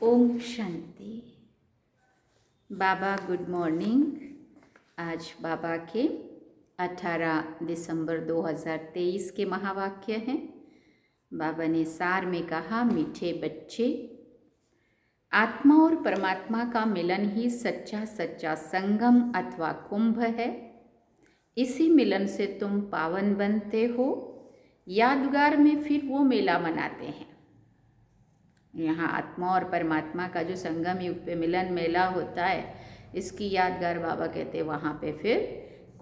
ओम शांति। बाबा good morning. आज बाबा के 18 दिसंबर 2023 के महावाक्य हैं। बाबा ने सार में कहा, मीठे बच्चे, आत्मा और परमात्मा का मिलन ही सच्चा संगम अथवा कुंभ है। इसी मिलन से तुम पावन बनते हो। यादगार में फिर वो मेला मनाते हैं। यहाँ आत्मा और परमात्मा का जो संगम युग पे मिलन मेला होता है, इसकी यादगार बाबा कहते हैं वहाँ पे फिर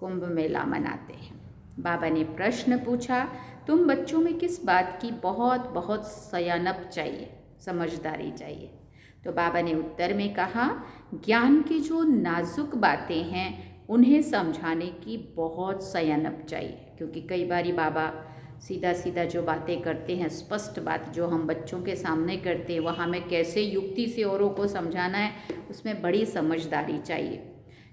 कुंभ मेला मनाते हैं। बाबा ने प्रश्न पूछा, तुम बच्चों में किस बात की बहुत बहुत सयानप चाहिए, समझदारी चाहिए? तो बाबा ने उत्तर में कहा, ज्ञान की जो नाजुक बातें हैं उन्हें समझाने की बहुत सयानप चाहिए। क्योंकि कई बारी बाबा सीधा सीधा जो बातें करते हैं, स्पष्ट बात जो हम बच्चों के सामने करते हैं, वहाँ हमें कैसे युक्ति से औरों को समझाना है, उसमें बड़ी समझदारी चाहिए।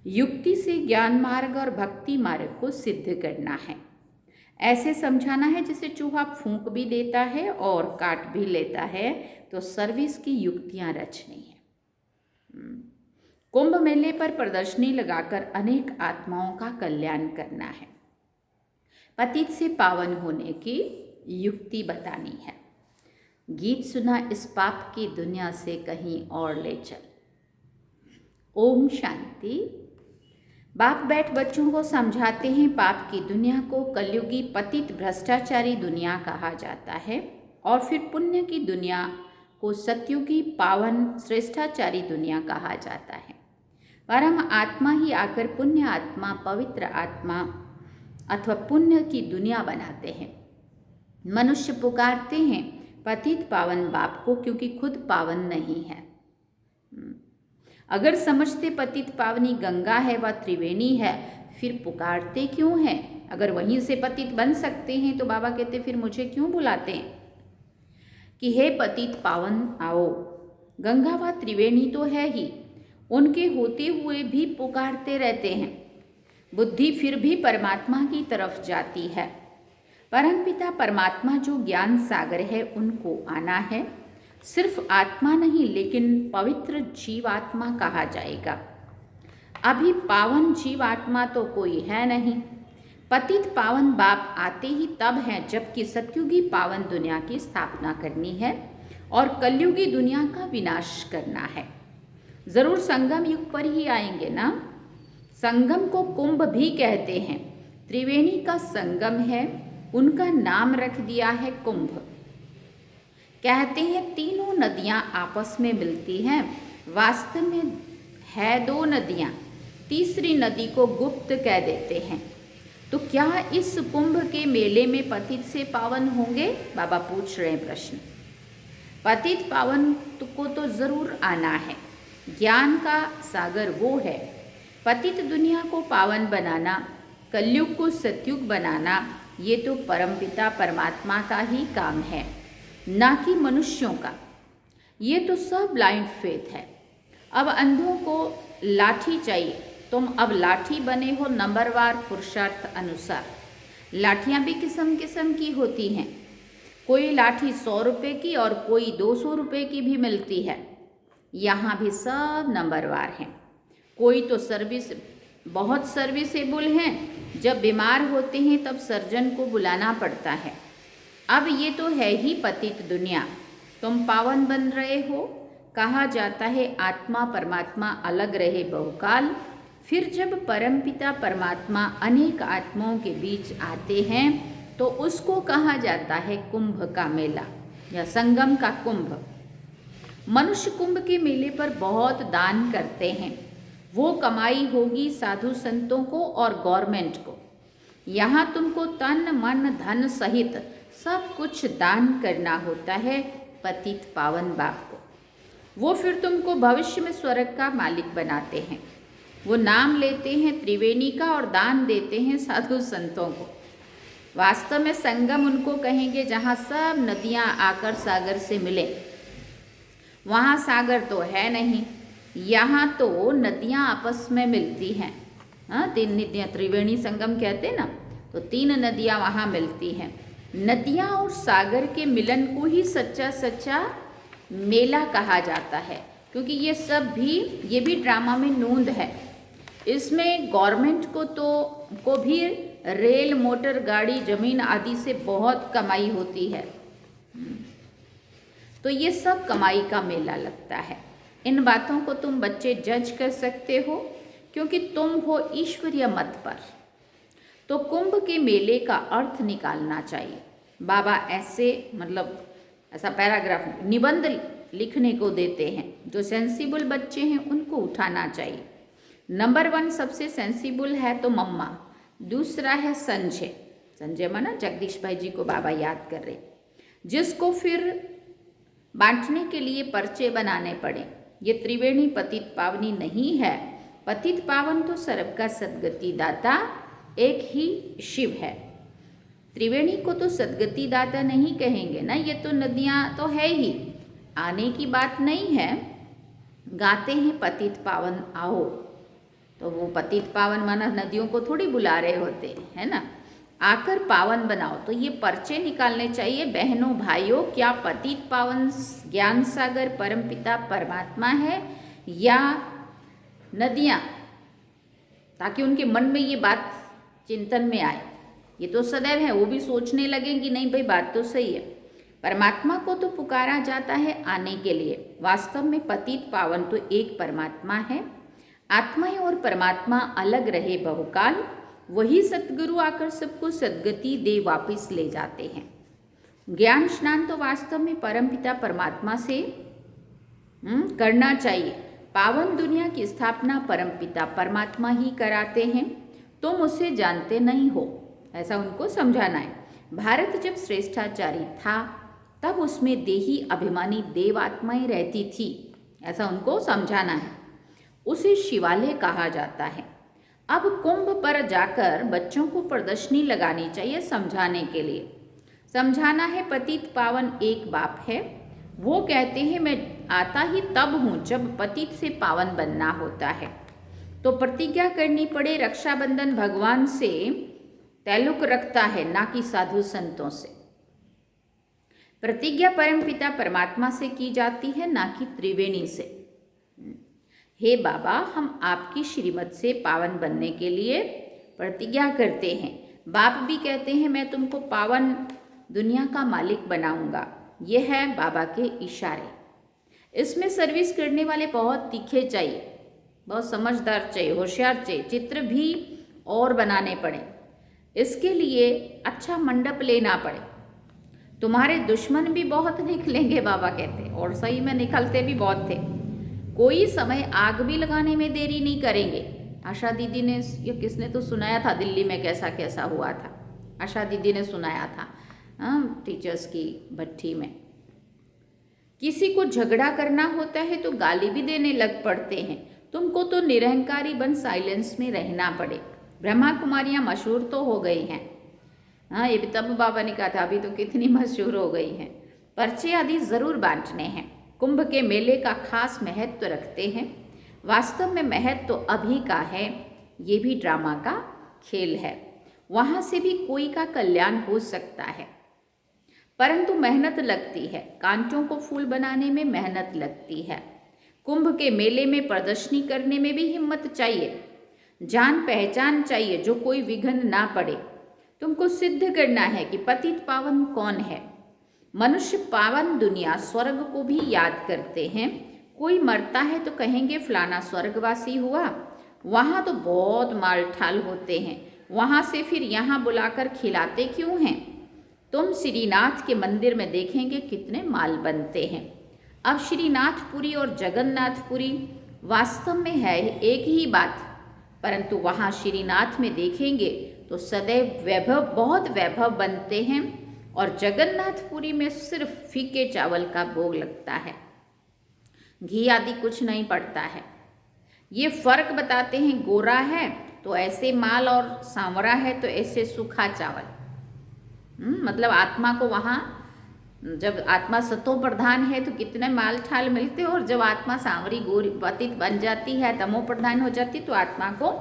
युक्ति से ज्ञान मार्ग और भक्ति मार्ग को सिद्ध करना है। ऐसे समझाना है जैसे चूहा फूंक भी देता है और काट भी लेता है, तो सर्विस की युक्तियाँ रचनी है। कुंभ मेले पर प्रदर्शनी लगाकर अनेक आत्माओं का कल्याण करना है। पतित से पावन होने की युक्ति बतानी है। गीत सुना, इस पाप की दुनिया से कहीं और ले चल। ओम शांति। बाप बैठ बच्चों को समझाते हैं, पाप की दुनिया को कलयुगी पतित भ्रष्टाचारी दुनिया कहा जाता है और फिर पुण्य की दुनिया को सत्युगी पावन श्रेष्ठाचारी दुनिया कहा जाता है। परम आत्मा ही आकर पुण्य आत्मा, पवित्र आत्मा अथवा पुण्य की दुनिया बनाते हैं। मनुष्य पुकारते हैं पतित पावन बाप को, क्योंकि खुद पावन नहीं है। अगर समझते पतित पावनी गंगा है व त्रिवेणी है, फिर पुकारते क्यों हैं? अगर वहीं से पतित बन सकते हैं तो बाबा कहते फिर मुझे क्यों बुलाते हैं कि हे पतित पावन आओ। गंगा व त्रिवेणी तो है ही, उनके होते हुए भी पुकारते रहते हैं। बुद्धि फिर भी परमात्मा की तरफ जाती है। परमपिता परमात्मा जो ज्ञान सागर है, उनको आना है। सिर्फ आत्मा नहीं लेकिन पवित्र जीवात्मा कहा जाएगा। अभी पावन जीवात्मा तो कोई है नहीं। पतित पावन बाप आते ही तब हैं जबकि सत्युगी पावन दुनिया की स्थापना करनी है और कलयुगी दुनिया का विनाश करना है। जरूर संगम युग पर ही आएंगे ना। संगम को कुंभ भी कहते हैं। त्रिवेणी का संगम है, उनका नाम रख दिया है कुंभ। कहते हैं तीनों नदियां आपस में मिलती हैं, वास्तव में है दो नदियां। तीसरी नदी को गुप्त कह देते हैं। तो क्या इस कुंभ के मेले में पतित से पावन होंगे? बाबा पूछ रहे हैं प्रश्न। पतित पावन को तो जरूर आना है। ज्ञान का सागर वो है। पतित दुनिया को पावन बनाना, कलयुग को सतयुग बनाना, ये तो परमपिता परमात्मा का ही काम है, ना कि मनुष्यों का। ये तो सब ब्लाइंड फेथ है। अब अंधों को लाठी चाहिए, तुम अब लाठी बने हो नंबरवार पुरुषार्थ अनुसार। लाठियाँ भी किस्म किस्म की होती हैं। कोई लाठी 100 रुपये की और कोई 200 रुपये की भी मिलती है। यहाँ भी सब नंबरवार हैं। कोई तो बहुत सर्विसेबल हैं, जब बीमार होते हैं तब सर्जन को बुलाना पड़ता है। अब ये तो है ही पतित दुनिया। तुम पावन बन रहे हो। कहा जाता है आत्मा परमात्मा अलग रहे बहुकाल। फिर जब परमपिता परमात्मा अनेक आत्माओं के बीच आते हैं तो उसको कहा जाता है कुंभ का मेला या संगम का कुंभ। मनुष्य कुंभ के मेले पर बहुत दान करते हैं। वो कमाई होगी साधु संतों को और गवर्नमेंट को। यहाँ तुमको तन मन धन सहित सब कुछ दान करना होता है पतित पावन बाप को। वो फिर तुमको भविष्य में स्वर्ग का मालिक बनाते हैं। वो नाम लेते हैं त्रिवेणी का और दान देते हैं साधु संतों को। वास्तव में संगम उनको कहेंगे जहाँ सब नदियाँ आकर सागर से मिले। वहाँ सागर तो है नहीं, यहाँ तो नदियाँ आपस में मिलती हैं। हाँ, 3 नदियाँ त्रिवेणी संगम कहते हैं ना, तो 3 नदियाँ वहाँ मिलती हैं। नदियाँ और सागर के मिलन को ही सच्चा मेला कहा जाता है, क्योंकि ये भी ड्रामा में नोंद है। इसमें गवर्नमेंट को भी रेल, मोटर गाड़ी, जमीन आदि से बहुत कमाई होती है। तो ये सब कमाई का मेला लगता है। इन बातों को तुम बच्चे जज कर सकते हो, क्योंकि तुम हो ईश्वरीय मत पर। तो कुंभ के मेले का अर्थ निकालना चाहिए। बाबा ऐसा पैराग्राफ, निबंध लिखने को देते हैं। जो सेंसिबल बच्चे हैं उनको उठाना चाहिए। नंबर 1 सबसे सेंसिबल है तो मम्मा, दूसरा है संजय माना जगदीश भाई जी को बाबा याद कर रहे, जिसको फिर बांटने के लिए पर्चे बनाने पड़े। ये त्रिवेणी पतित पावनी नहीं है। पतित पावन तो सर्व का सदगति दाता एक ही शिव है। त्रिवेणी को तो सदगति दाता नहीं कहेंगे ना, ये तो नदियाँ तो है ही, आने की बात नहीं है। गाते हैं पतित पावन आओ, तो वो पतित पावन माना नदियों को थोड़ी बुला रहे होते है ना, आकर पावन बनाओ। तो ये पर्चे निकालने चाहिए बहनों भाइयों, क्या पतित पावन ज्ञान सागर परमपिता परमात्मा है या नदियाँ, ताकि उनके मन में ये बात चिंतन में आए। ये तो सदैव है, वो भी सोचने लगे कि नहीं भाई बात तो सही है। परमात्मा को तो पुकारा जाता है आने के लिए। वास्तव में पतित पावन तो एक परमात्मा है। आत्मा और परमात्मा अलग रहे बहुकाल, वही सतगुरु आकर सबको सद्गति दे वापस ले जाते हैं। ज्ञान स्नान तो वास्तव में परमपिता परमात्मा से करना चाहिए। पावन दुनिया की स्थापना परमपिता परमात्मा ही कराते हैं, तुम उसे जानते नहीं हो, ऐसा उनको समझाना है। भारत जब श्रेष्ठाचारी था तब उसमें देही अभिमानी देवात्माएं रहती थी, ऐसा उनको समझाना है। उसे शिवालय कहा जाता है। अब कुंभ पर जाकर बच्चों को प्रदर्शनी लगानी चाहिए समझाने के लिए। समझाना है पतित पावन एक बाप है, वो कहते हैं मैं आता ही तब हूँ जब पतित से पावन बनना होता है। तो प्रतिज्ञा करनी पड़े। रक्षाबंधन भगवान से ताल्लुक रखता है, ना कि साधु संतों से। प्रतिज्ञा परमपिता परमात्मा से की जाती है, ना कि त्रिवेणी से। हे बाबा, हम आपकी श्रीमत से पावन बनने के लिए प्रतिज्ञा करते हैं। बाप भी कहते हैं मैं तुमको पावन दुनिया का मालिक बनाऊंगा। ये है बाबा के इशारे। इसमें सर्विस करने वाले बहुत तीखे चाहिए, बहुत समझदार चाहिए, होशियार चाहिए। चित्र भी और बनाने पड़े, इसके लिए अच्छा मंडप लेना पड़े। तुम्हारे दुश्मन भी बहुत निकलेंगे बाबा कहते, और सही में निकलते भी बहुत थे। कोई समय आग भी लगाने में देरी नहीं करेंगे। आशा दीदी ने, ये किसने तो सुनाया था दिल्ली में कैसा कैसा हुआ था, आशा दीदी ने सुनाया था टीचर्स की भट्ठी में। किसी को झगड़ा करना होता है तो गाली भी देने लग पड़ते हैं। तुमको तो निरहंकारी बन साइलेंस में रहना पड़े। ब्रह्मा कुमारियाँ मशहूर तो हो गई हैं, ये भी तब बाबा ने कहा था, अभी तो कितनी मशहूर हो गई हैं। पर्चे आदि ज़रूर बांटने हैं। कुंभ के मेले का खास महत्व रखते हैं। वास्तव में महत्व तो अभी का है, ये भी ड्रामा का खेल है। वहाँ से भी कोई का कल्याण हो सकता है, परंतु मेहनत लगती है। कांटों को फूल बनाने में मेहनत लगती है। कुंभ के मेले में प्रदर्शनी करने में भी हिम्मत चाहिए, जान पहचान चाहिए, जो कोई विघ्न ना पड़े। तुमको सिद्ध करना है कि पतित पावन कौन है। मनुष्य पावन दुनिया स्वर्ग को भी याद करते हैं। कोई मरता है तो कहेंगे फलाना स्वर्गवासी हुआ, वहाँ तो बहुत माल ठाल होते हैं, वहाँ से फिर यहाँ बुलाकर खिलाते क्यों हैं। तुम श्रीनाथ के मंदिर में देखेंगे कितने माल बनते हैं। अब श्रीनाथपुरी और जगन्नाथपुरी वास्तव में है एक ही बात, परंतु वहाँ श्रीनाथ में देखेंगे तो सदैव वैभव, बहुत वैभव बनते हैं, और जगन्नाथपुरी में सिर्फ फीके चावल का भोग लगता है, घी आदि कुछ नहीं पड़ता है। ये फर्क बताते हैं, गोरा है तो ऐसे माल और सांवरा है तो ऐसे सूखा चावल। मतलब आत्मा को वहाँ, जब आत्मा सतो प्रधान है तो कितने माल ठाल मिलते हैं, और जब आत्मा सांवरी गोरी पतित बन जाती है, तमो प्रधान हो जाती, तो आत्मा को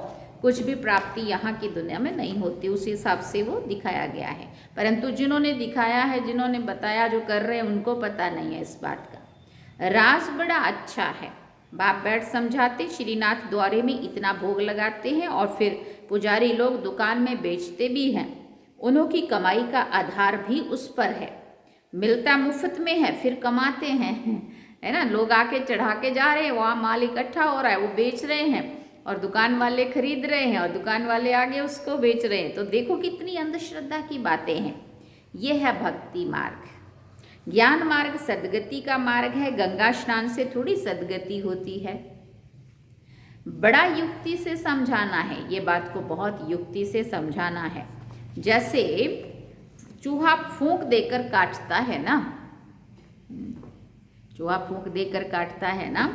कुछ भी प्राप्ति यहाँ की दुनिया में नहीं होती। उस हिसाब से वो दिखाया गया है, परंतु जिन्होंने दिखाया है, जिन्होंने बताया, जो कर रहे हैं, उनको पता नहीं है इस बात का। राज बड़ा अच्छा है। बाप बैठ समझाते, श्रीनाथ द्वारे में इतना भोग लगाते हैं और फिर पुजारी लोग दुकान में बेचते भी हैं। उन्हों की कमाई का आधार भी उस पर है। मिलता मुफ्त में है, फिर कमाते हैं, है ना। लोग आके चढ़ा के जा रहे हैं, वहाँ माल इकट्ठा हो रहा है, वो बेच रहे हैं और दुकान वाले खरीद रहे हैं और दुकान वाले आगे उसको बेच रहे हैं। तो देखो कितनी अंधश्रद्धा की बातें हैं। ये है भक्ति मार्ग। ज्ञान मार्ग सदगति का मार्ग है। गंगा स्नान से थोड़ी सदगति होती है। बड़ा युक्ति से समझाना है, ये बात को बहुत युक्ति से समझाना है। जैसे चूहा फूंक देकर काटता है ना, चूहा फूंक देकर काटता है ना,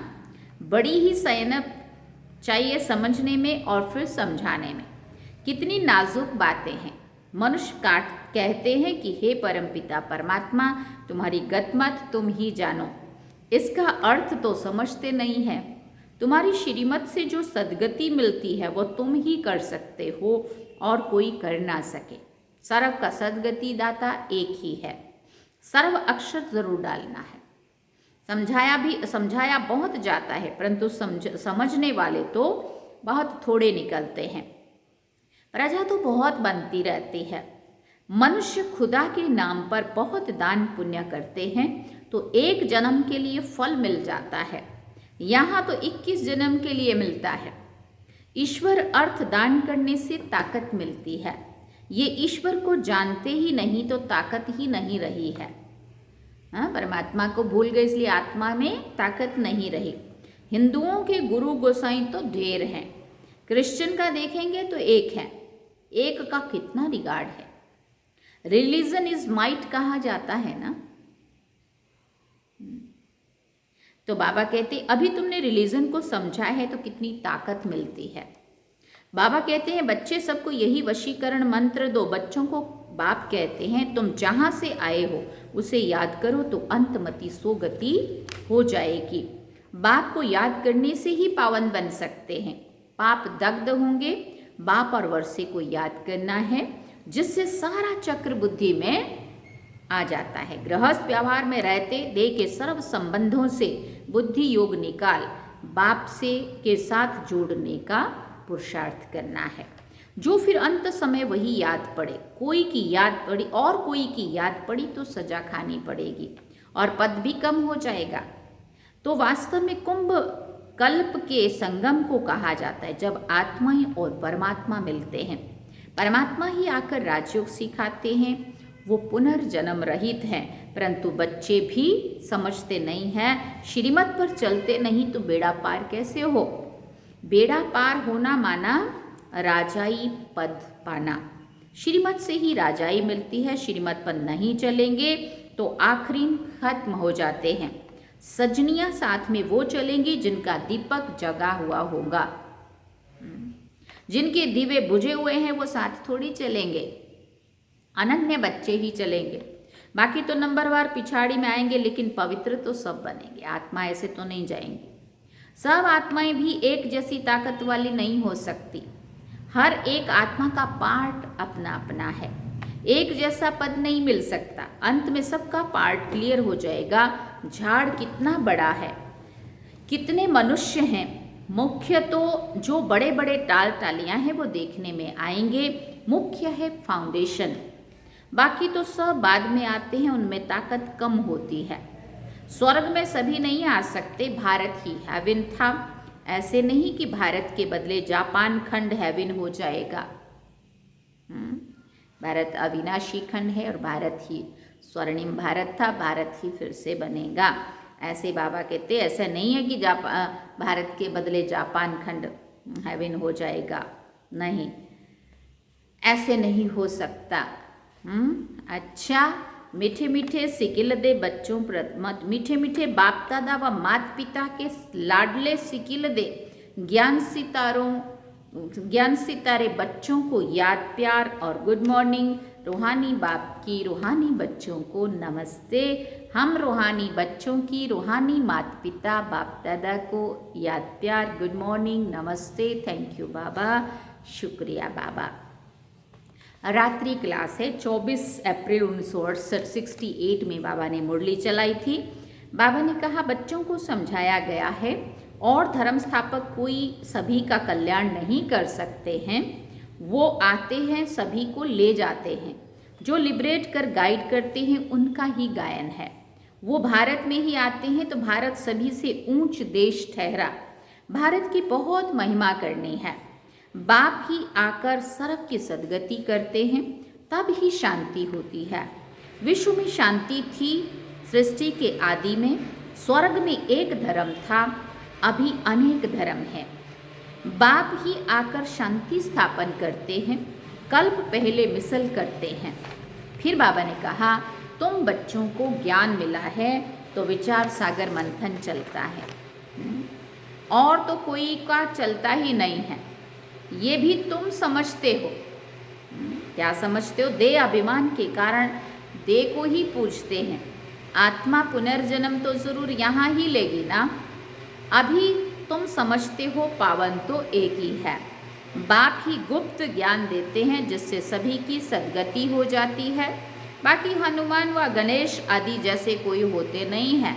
बड़ी ही संयम चाहिए समझने में और फिर समझाने में। कितनी नाजुक बातें हैं। मनुष्य कहते हैं कि हे परमपिता परमात्मा, तुम्हारी गतिमत तुम ही जानो। इसका अर्थ तो समझते नहीं है। तुम्हारी श्रीमत से जो सद्गति मिलती है वो तुम ही कर सकते हो और कोई कर ना सके। सर्व का सद्गति दाता एक ही है। सर्व अक्षर जरूर डालना है। समझाया बहुत जाता है, परंतु समझने वाले तो बहुत थोड़े निकलते हैं। प्रजा तो बहुत बनती रहती है। मनुष्य खुदा के नाम पर बहुत दान पुण्य करते हैं तो एक जन्म के लिए फल मिल जाता है। यहाँ तो 21 जन्म के लिए मिलता है। ईश्वर अर्थ दान करने से ताकत मिलती है। ये ईश्वर को जानते ही नहीं तो ताकत ही नहीं रही है। हाँ, परमात्मा को भूल गए इसलिए आत्मा में ताकत नहीं रही। हिंदुओं के गुरु गोसाई तो ढेर हैं। क्रिश्चियन का देखेंगे तो एक है। एक का कितना रिगार्ड है। रिलीजन इज माइट कहा जाता है ना। तो बाबा कहते अभी तुमने रिलीजन को समझा है तो कितनी ताकत मिलती है। बाबा कहते हैं बच्चे सबको यही वशीकरण मंत्र दो। बच्चों को बाप कहते हैं तुम जहाँ से आए हो उसे याद करो तो अंतमति सो गति हो जाएगी। बाप को याद करने से ही पावन बन सकते हैं। पाप दग्ध होंगे। बाप और वर्षे को याद करना है, जिससे सारा चक्र बुद्धि में आ जाता है। गृहस्थ व्यवहार में रहते देह के सर्व संबंधों से बुद्धि योग निकाल बाप से के साथ जोड़ने का पुरुषार्थ करना है, जो फिर अंत समय वही याद पड़े। कोई की याद पड़ी और कोई की याद पड़ी तो सजा खानी पड़ेगी और पद भी कम हो जाएगा। तो वास्तव में कुंभ कल्प के संगम को कहा जाता है, जब आत्मा और परमात्मा मिलते हैं। परमात्मा ही आकर राजयोग सिखाते हैं। वो पुनर्जन्म रहित हैं, परंतु बच्चे भी समझते नहीं हैं। श्रीमत पर चलते नहीं तो बेड़ा पार कैसे हो। बेड़ा पार होना माना राजाई पद पाना। श्रीमत से ही राजाई मिलती है। श्रीमत पर नहीं चलेंगे तो आखिरी खत्म हो जाते हैं। सजनियां साथ में वो चलेंगी जिनका दीपक जगा हुआ होगा। जिनके दीवे बुझे हुए हैं वो साथ थोड़ी चलेंगे। अनन्य बच्चे ही चलेंगे। बाकी तो नंबरवार पिछाड़ी में आएंगे, लेकिन पवित्र तो सब बनेंगे। आत्मा ऐसे तो नहीं जाएंगे। सब आत्माएं भी एक जैसी ताकत वाली नहीं हो सकती। हर एक आत्मा का पार्ट अपना अपना है। एक जैसा पद नहीं मिल सकता। अंत में सबका पार्ट क्लियर हो जाएगा। झाड़ कितना बड़ा है, कितने मनुष्य हैं। मुख्य तो जो बड़े बड़े टाल टालियां हैं वो देखने में आएंगे। मुख्य है फाउंडेशन, बाकी तो सब बाद में आते हैं, उनमें ताकत कम होती है। स्वर्ग में सभी नहीं आ सकते। भारत ही हेवन था। ऐसे नहीं कि भारत के बदले जापान खंड हेवन हो जाएगा। भारत अविनाशी खंड है और भारत ही स्वर्णिम भारत था। भारत ही फिर से बनेगा। ऐसे बाबा कहते ऐसा नहीं है कि भारत के बदले जापान खंड हेवन हो जाएगा। नहीं, ऐसे नहीं हो सकता। अच्छा, मीठे मीठे सिकिल दे बच्चों पर मीठे मीठे बाप दादा व माता पिता के लाडले सिकिल दे ज्ञान सितारे बच्चों को याद प्यार और गुड मॉर्निंग। रूहानी बाप की रूहानी बच्चों को नमस्ते। हम रूहानी बच्चों की रूहानी माता पिता बाप दादा को याद प्यार गुड मॉर्निंग नमस्ते। थैंक यू बाबा, शुक्रिया बाबा। रात्रि क्लास है। 24 अप्रैल 1968 में बाबा ने मुरली चलाई थी। बाबा ने कहा बच्चों को समझाया गया है और धर्म स्थापक कोई सभी का कल्याण नहीं कर सकते हैं, वो आते हैं सभी को ले जाते हैं, जो लिबरेट कर गाइड करते हैं उनका ही गायन है। वो भारत में ही आते हैं तो भारत सभी से ऊंच देश ठहरा, भारत की बहुत महिमा करनी है। बाप ही आकर सर्व की सद्गति करते हैं, तब ही शांति होती है। विश्व में शांति थी सृष्टि के आदि में, स्वर्ग में एक धर्म था, अभी अनेक धर्म हैं। बाप ही आकर शांति स्थापन करते हैं, कल्प पहले मिसल करते हैं। फिर बाबा ने कहा तुम बच्चों को ज्ञान मिला है तो विचार सागर मंथन चलता है, और तो कोई का चलता ही नहीं है। ये भी तुम समझते हो। क्या समझते हो? देह अभिमान के कारण देह को ही पूजते हैं। आत्मा पुनर्जन्म तो जरूर यहाँ ही लेगी ना। अभी तुम समझते हो पावन तो एक ही है। बाप ही गुप्त ज्ञान देते हैं जिससे सभी की सद्गति हो जाती है। बाकी हनुमान व गणेश आदि जैसे कोई होते नहीं हैं।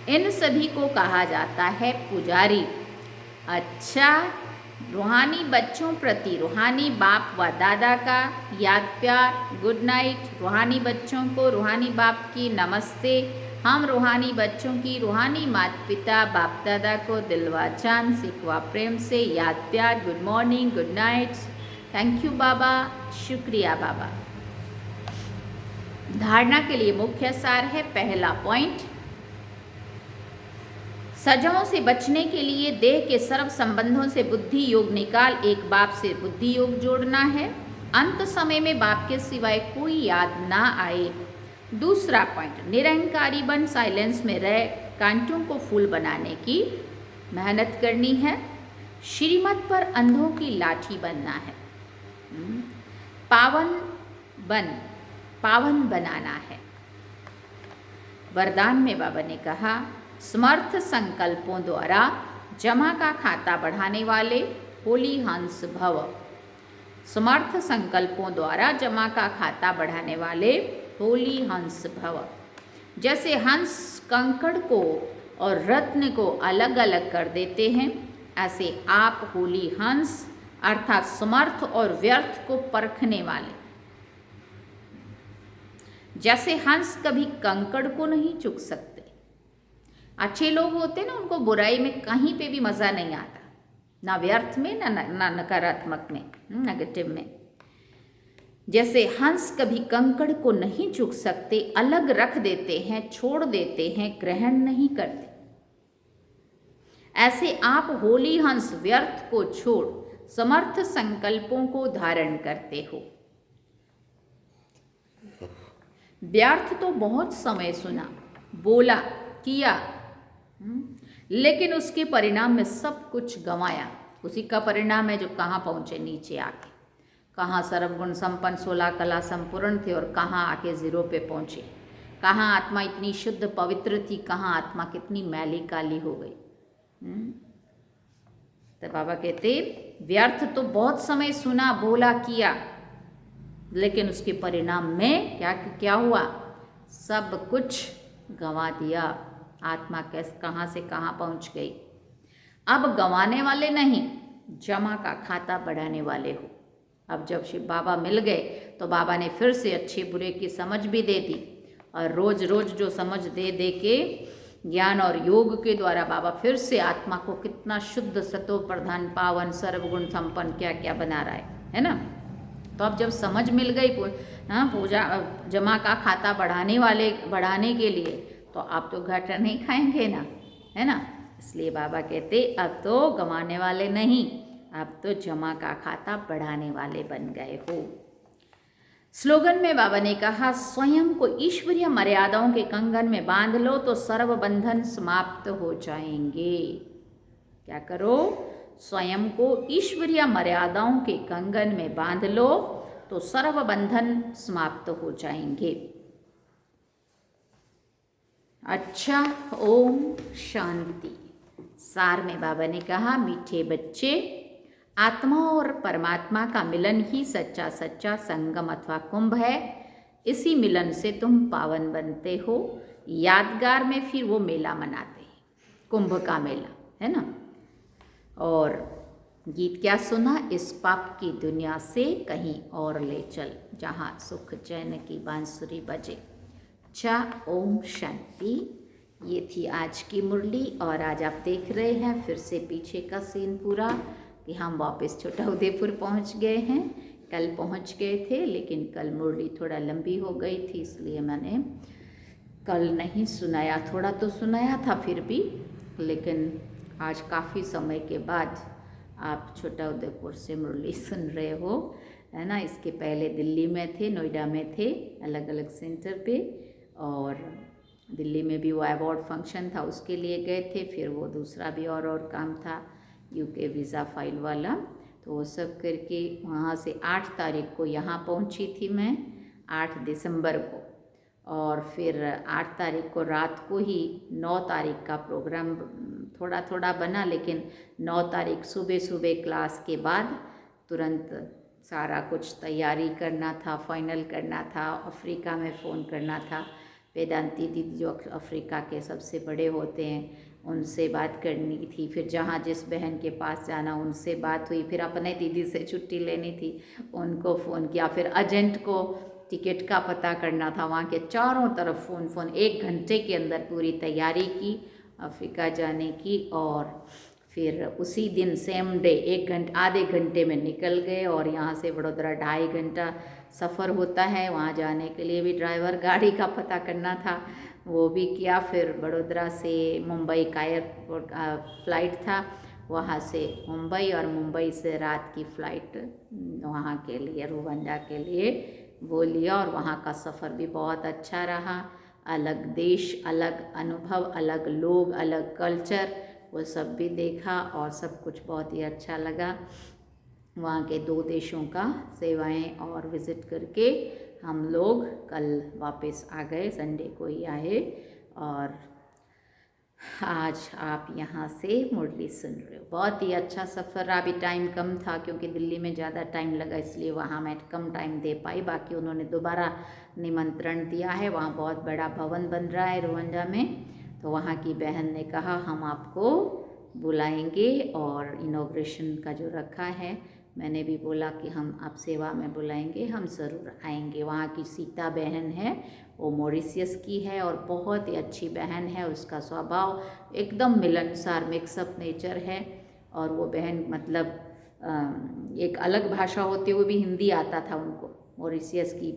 इन सभी को कहा जाता है पुजारी। अच्छा, रूहानी बच्चों प्रति रूहानी बाप व दादा का याद प्यार, गुड नाइट। रूहानी बच्चों को रूहानी बाप की नमस्ते। हम रूहानी बच्चों की रूहानी माता पिता बाप दादा को दिलवा चांद सिकवा प्रेम से याद प्यार, good morning, good night, thank you बाबा, शुक्रिया बाबा। धारणा के लिए मुख्य सार है। पहला पॉइंट, सजाओं से बचने के लिए देह के सर्व संबंधों से बुद्धि योग निकाल एक बाप से बुद्धि योग जोड़ना है। अंत समय में बाप के सिवाय कोई याद ना आए। दूसरा पॉइंट, निरंकारी बन साइलेंस में रह कांटों को फूल बनाने की मेहनत करनी है। श्रीमत पर अंधों की लाठी बनना है। पावन बनाना है। वरदान में बाबा ने कहा समर्थ संकल्पों द्वारा जमा का खाता बढ़ाने वाले होली हंस भव। समर्थ संकल्पों द्वारा जमा का खाता बढ़ाने वाले होली हंस भव। जैसे हंस कंकड़ को और रत्न को अलग अलग कर देते हैं, ऐसे आप होली हंस अर्थात समर्थ और व्यर्थ को परखने वाले। जैसे हंस कभी कंकड़ को नहीं चुक सकते। अच्छे लोग होते ना, उनको बुराई में कहीं पे भी मज़ा नहीं आता, ना व्यर्थ में ना नकारात्मक में, नेगेटिव में। जैसे हंस कभी कंकड़ को नहीं चुक सकते, अलग रख देते हैं, छोड़ देते हैं, ग्रहण नहीं करते, ऐसे आप होली हंस व्यर्थ को छोड़ समर्थ संकल्पों को धारण करते हो। व्यर्थ तो बहुत समय सुना, बोला, किया, लेकिन उसके परिणाम में सब कुछ गंवाया। उसी का परिणाम है जो कहाँ पहुँचे, नीचे आके। कहाँ सर्वगुण संपन्न 16 कला संपूर्ण थे और कहाँ आके जीरो पे पहुँचे। कहाँ आत्मा इतनी शुद्ध पवित्र थी, कहाँ आत्मा कितनी मैली काली हो गई। तो बाबा कहते व्यर्थ तो बहुत समय सुना, बोला, किया, लेकिन उसके परिणाम में क्या हुआ, सब कुछ गंवा दिया। आत्मा कैसे कहाँ से कहाँ पहुँच गई। अब गंवाने वाले नहीं, जमा का खाता बढ़ाने वाले हो। अब जब शिव बाबा मिल गए तो बाबा ने फिर से अच्छे बुरे की समझ भी दे दी, और रोज रोज जो समझ दे दे के ज्ञान और योग के द्वारा बाबा फिर से आत्मा को कितना शुद्ध, सतो प्रधान, पावन, सर्वगुण संपन्न क्या क्या बना रहा है ना। तो अब जब समझ मिल गई पूजा जमा का खाता बढ़ाने के लिए, तो आप तो घाटा नहीं खाएंगे ना, है ना। इसलिए बाबा कहते अब तो गंवाने वाले नहीं, अब तो जमा का खाता बढ़ाने वाले बन गए हो। स्लोगन में बाबा ने कहा स्वयं को ईश्वरीय मर्यादाओं के कंगन में बांध लो तो सर्व बंधन समाप्त हो जाएंगे। क्या करो? स्वयं को ईश्वरीय मर्यादाओं के कंगन में बांध लो तो सर्व बंधन समाप्त हो जाएंगे। अच्छा, ओम शांति। सार में बाबा ने कहा मीठे बच्चे, आत्मा और परमात्मा का मिलन ही सच्चा सच्चा संगम अथवा कुंभ है। इसी मिलन से तुम पावन बनते हो। यादगार में फिर वो मेला मनाते हैं, कुंभ का मेला, है ना। और गीत क्या सुना, इस पाप की दुनिया से कहीं और ले चल, जहाँ सुख चैन की बांसुरी बजे। अच्छा, ओम शांति। ये थी आज की मुरली। और आज आप देख रहे हैं फिर से पीछे का सीन पूरा कि हम वापस छोटा उदेपुर पहुंच गए हैं। कल पहुंच गए थे, लेकिन कल मुरली थोड़ा लंबी हो गई थी, इसलिए मैंने कल नहीं सुनाया। थोड़ा तो सुनाया था फिर भी, लेकिन आज काफ़ी समय के बाद आप छोटा उदेपुर से मुरली सुन रहे हो, है ना। इसके पहले दिल्ली में थे, नोएडा में थे, अलग अलग सेंटर पे। और दिल्ली में भी वो अवार्ड फंक्शन था, उसके लिए गए थे। फिर वो दूसरा भी और काम था, यूके वीज़ा फाइल वाला। तो वो सब करके वहाँ से 8 तारीख को यहाँ पहुँची थी मैं, 8 दिसंबर को। और फिर 8 तारीख को रात को ही 9 तारीख का प्रोग्राम थोड़ा थोड़ा बना, लेकिन 9 तारीख सुबह सुबह क्लास के बाद तुरंत सारा कुछ तैयारी करना था, फाइनल करना था। अफ्रीका में फ़ोन करना था, वेदांती दीदी जो अफ्रीका के सबसे बड़े होते हैं, उनसे बात करनी थी। फिर जहाँ जिस बहन के पास जाना उनसे बात हुई। फिर अपने दीदी से छुट्टी लेनी थी, उनको फ़ोन किया। फिर एजेंट को टिकट का पता करना था, वहाँ के चारों तरफ फ़ोन 1 घंटे के अंदर पूरी तैयारी की अफ्रीका जाने की। और फिर उसी दिन सेम डे आधे घंटे में निकल गए। और यहाँ से वडोदरा 2.5 घंटा सफ़र होता है, वहाँ जाने के लिए भी ड्राइवर गाड़ी का पता करना था, वो भी किया। फिर वडोदरा से मुंबई का एयरपोर्ट फ़्लाइट था, वहाँ से मुंबई, और मुंबई से रात की फ़्लाइट वहाँ के लिए रुवंडा के लिए वो लिया। और वहाँ का सफ़र भी बहुत अच्छा रहा। अलग देश, अलग अनुभव, अलग लोग, अलग कल्चर, वो सब भी देखा और सब कुछ बहुत ही अच्छा लगा। वहाँ के 2 देशों का सेवाएं और विज़िट करके हम लोग कल वापस आ गए, संडे को ही आए। और आज आप यहाँ से मुरली सुन रहे हो। बहुत ही अच्छा सफ़र रहा। अभी टाइम कम था क्योंकि दिल्ली में ज़्यादा टाइम लगा, इसलिए वहाँ मैं कम टाइम दे पाई। बाकी उन्होंने दोबारा निमंत्रण दिया है, वहाँ बहुत बड़ा भवन बन रहा है रुवंडा में, तो वहाँ की बहन ने कहा हम आपको बुलाएंगे। और इनॉग्रेशन का जो रखा है, मैंने भी बोला कि हम आप सेवा में बुलाएंगे, हम ज़रूर आएंगे। वहाँ की सीता बहन है, वो मॉरिशियस की है और बहुत ही अच्छी बहन है। उसका स्वभाव एकदम मिलनसार, मिक्सअप नेचर है। और वो बहन मतलब एक अलग भाषा होते हुए भी हिंदी आता था उनको। मॉरिशियस की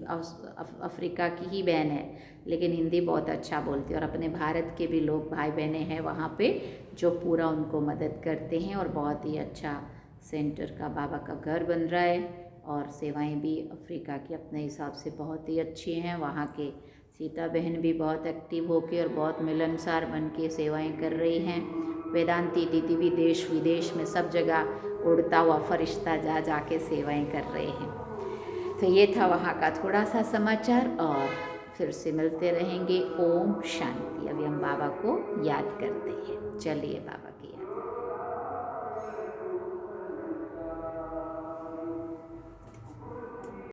अफ्रीका की ही बहन है, लेकिन हिंदी बहुत अच्छा बोलती है। और अपने भारत के भी लोग भाई बहनें हैं वहाँ पे, जो पूरा उनको मदद करते हैं। और बहुत ही अच्छा सेंटर का बाबा का घर बन रहा है। और सेवाएं भी अफ्रीका की अपने हिसाब से बहुत ही अच्छी हैं। वहाँ के सीता बहन भी बहुत एक्टिव होके और बहुत मिलनसार बन के सेवाएँ कर रही हैं। वेदांती दीदी भी देश विदेश में सब जगह उड़ता हुआ फरिश्ता जा जा के सेवाएँ कर रहे हैं। तो ये था वहाँ का थोड़ा सा समाचार, और फिर से मिलते रहेंगे। ओम शांति। अभी हम बाबा को याद करते हैं। चलिए बाबा की याद।